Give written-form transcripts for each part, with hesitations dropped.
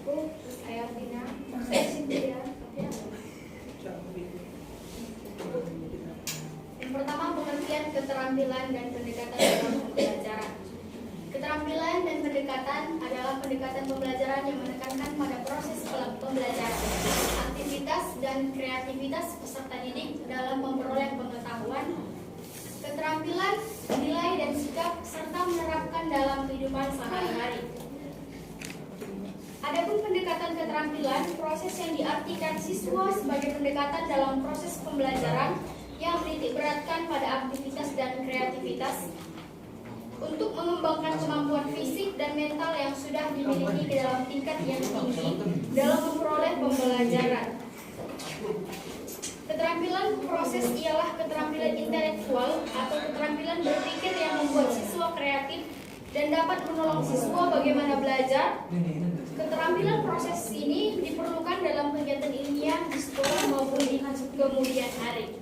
Namaku saya Tina, saya Cynthia. Yang pertama, pengertian keterampilan dan pendekatan dalam pembelajaran. Keterampilan dan pendekatan adalah pendekatan pembelajaran yang menekankan pada proses pembelajaran, aktivitas dan kreativitas peserta didik dalam memperoleh pengetahuan, keterampilan, nilai dan sikap serta menerapkan dalam kehidupan sehari-hari. Adapun pendekatan keterampilan, proses yang diartikan siswa sebagai pendekatan dalam proses pembelajaran yang menitik beratkan pada aktivitas dan kreativitas untuk mengembangkan kemampuan fisik dan mental yang sudah dimiliki di dalam tingkat yang tinggi dalam memperoleh pembelajaran. Keterampilan proses ialah keterampilan intelektual atau keterampilan berpikir yang membuat siswa kreatif dan dapat menolong siswa bagaimana belajar. Keterampilan proses ini diperlukan dalam kegiatan ilmiah di sekolah maupun di kemudian hari.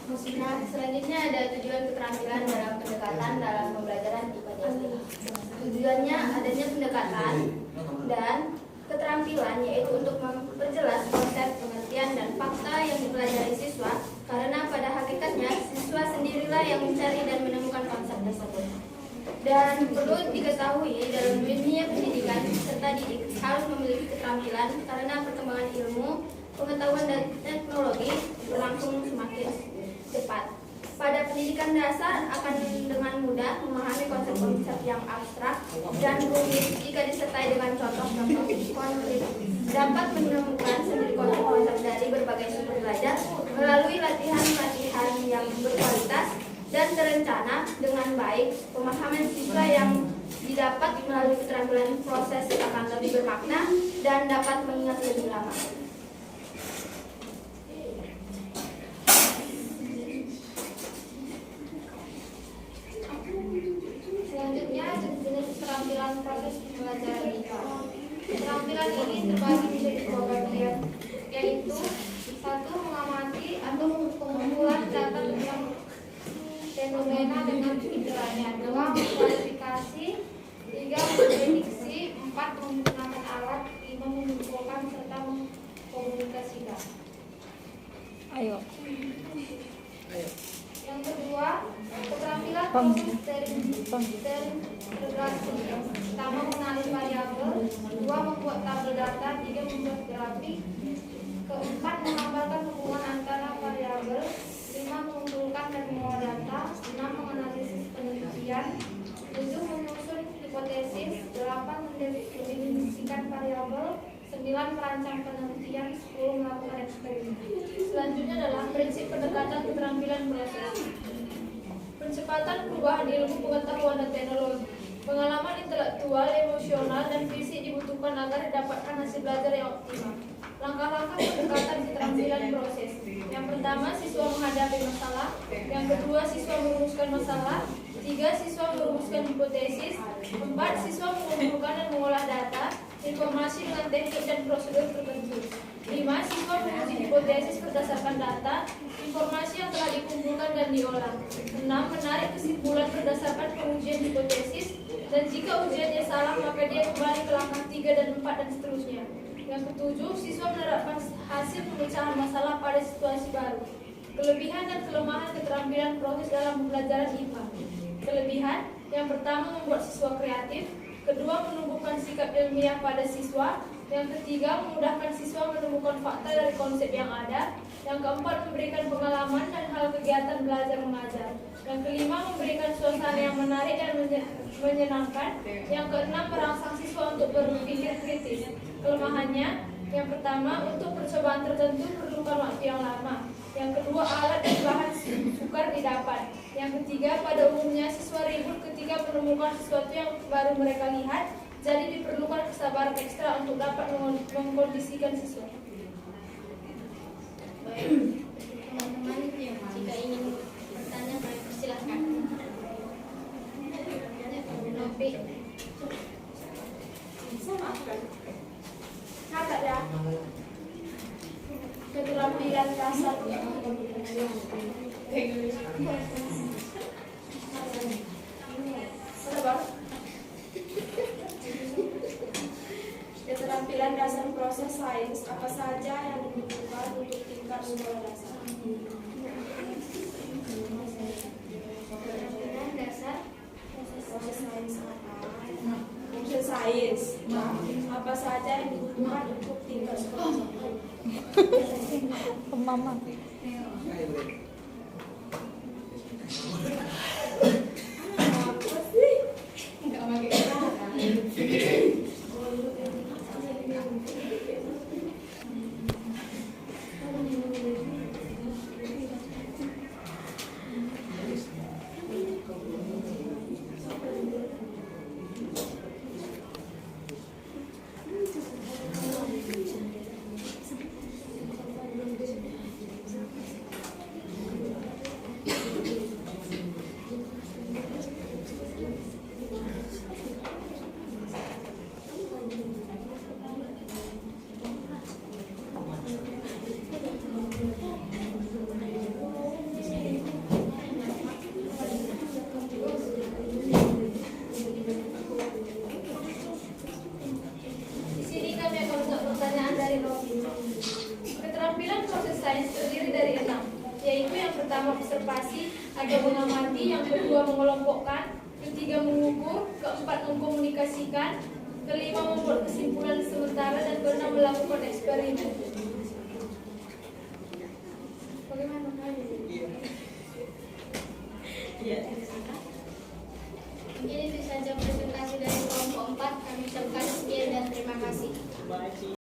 Nah, selanjutnya ada tujuan keterampilan dalam pendekatan dalam pembelajaran IPA di SD. Tujuannya adanya pendekatan dan keterampilan yaitu untuk memperjelas konsep, pengertian, dan fakta yang dipelajari siswa, karena pada hakikatnya siswa sendirilah yang mencari dan menemukan konsep tersebut. Dan perlu diketahui dalam dunia pendidikan serta didik harus memiliki keterampilan karena perkembangan ilmu, pengetahuan dan teknologi berlangsung semakin cepat. Pada pendidikan dasar akan dengan mudah memahami konsep-konsep yang abstrak dan rumit jika disertai dengan contoh-contoh konkret. Dapat menemukan sendiri konsep-konsep dari berbagai sumber belajar melalui latihan-latihan yang berkualitas dan terencana dengan baik. Pemahaman siswa yang didapat melalui keterampilan proses akan lebih bermakna dan dapat mengingat lebih lama. Selanjutnya jenis keterampilan proses pembelajaran IPA. Keterampilan ini terbagi menjadi dua bagian, yaitu 1. Mengamati atau pengumpulan data tentang fenomena dengan penilaian, 2. Mengklasifikasi, 3. Memprediksi, 4. Menggunakan alat, 5. Mengumpulkan serta mengkomunikasikan. Ayo. Yang kedua, keterampilan proses integrasi. Pertama, mengenali variabel, 2. Membuat tabel data, 3. Membuat grafik, keempat, menggambarkan hubungan antara variabel, 5. Mengumpulkan dan mengolah data, 6. Menganalisis penelitian, 7. Menyusun hipotesis, 8. Mendefinisikan variabel, 9. Merancang penelitian, 10. Melakukan eksperimen. Selanjutnya adalah prinsip pendekatan keterampilan proses. Percepatan perubahan ilmu, pengetahuan dan teknologi. Pengalaman intelektual, emosional, dan fisik dibutuhkan agar didapatkan hasil belajar yang optimal. Langkah-langkah pendekatan keterampilan proses. Yang pertama, siswa menghadapi masalah. Yang kedua, siswa merumuskan masalah. 3. Siswa merumuskan hipotesis. 4. Siswa mengumpulkan dan mengolah data, informasi dengan teknik dan prosedur tertentu. 5. Siswa menguji hipotesis berdasarkan data, informasi yang telah dikumpulkan dan diolah. 6. Menarik kesimpulan berdasarkan pengujian hipotesis, dan jika ujiannya salah maka dia kembali ke langkah 3 dan 4 dan seterusnya. Yang ketujuh, siswa menerapkan hasil pemecahan masalah pada situasi baru. Kelebihan dan kelemahan keterampilan proses dalam pembelajaran IPA. Kelebihan, yang pertama membuat siswa kreatif, kedua menumbuhkan sikap ilmiah pada siswa, yang ketiga memudahkan siswa menemukan fakta dari konsep yang ada, yang keempat memberikan pengalaman dan hal kegiatan belajar mengajar, yang kelima memberikan suasana yang menarik dan menyenangkan, yang keenam merangsang siswa untuk berpikir kritis. Kelemahannya, yang pertama untuk percobaan tertentu perlukan waktu yang lama, yang kedua alat dan bahan sukar didapat, yang ketiga pada umumnya siswa ribut ketika menemukan sesuatu yang baru mereka lihat, jadi diperlukan kesabaran ekstra untuk dapat mengkondisikan siswa. Baik, teman-teman, jika ingin bertanya, silakan. Nopi. Ada ya? Keterampilan dasar. sains apa saja yang dibutuhkan untuk tingkat sekolah dasar? Penampilan dasar Proses sains apa? Proses sains apa saja yang dibutuhkan untuk tingkat sekolah dasar? Mama. Apa sih? nggak pakai kata. Di sini kami akan menjawab pertanyaan dari Robi. Keterampilan proses sains terdiri dari 6, yaitu yang pertama observasi atau mengamati, yang kedua mengelompokkan, ketiga mengukur, keempat mengkomunikasikan, kelima membuat kesimpulan sementara, dan keenam melakukan eksperimen. Bagaimana? Mungkin itu saja presentasi dari kelompok 4. Kami ucapkan sekian dan terima kasih.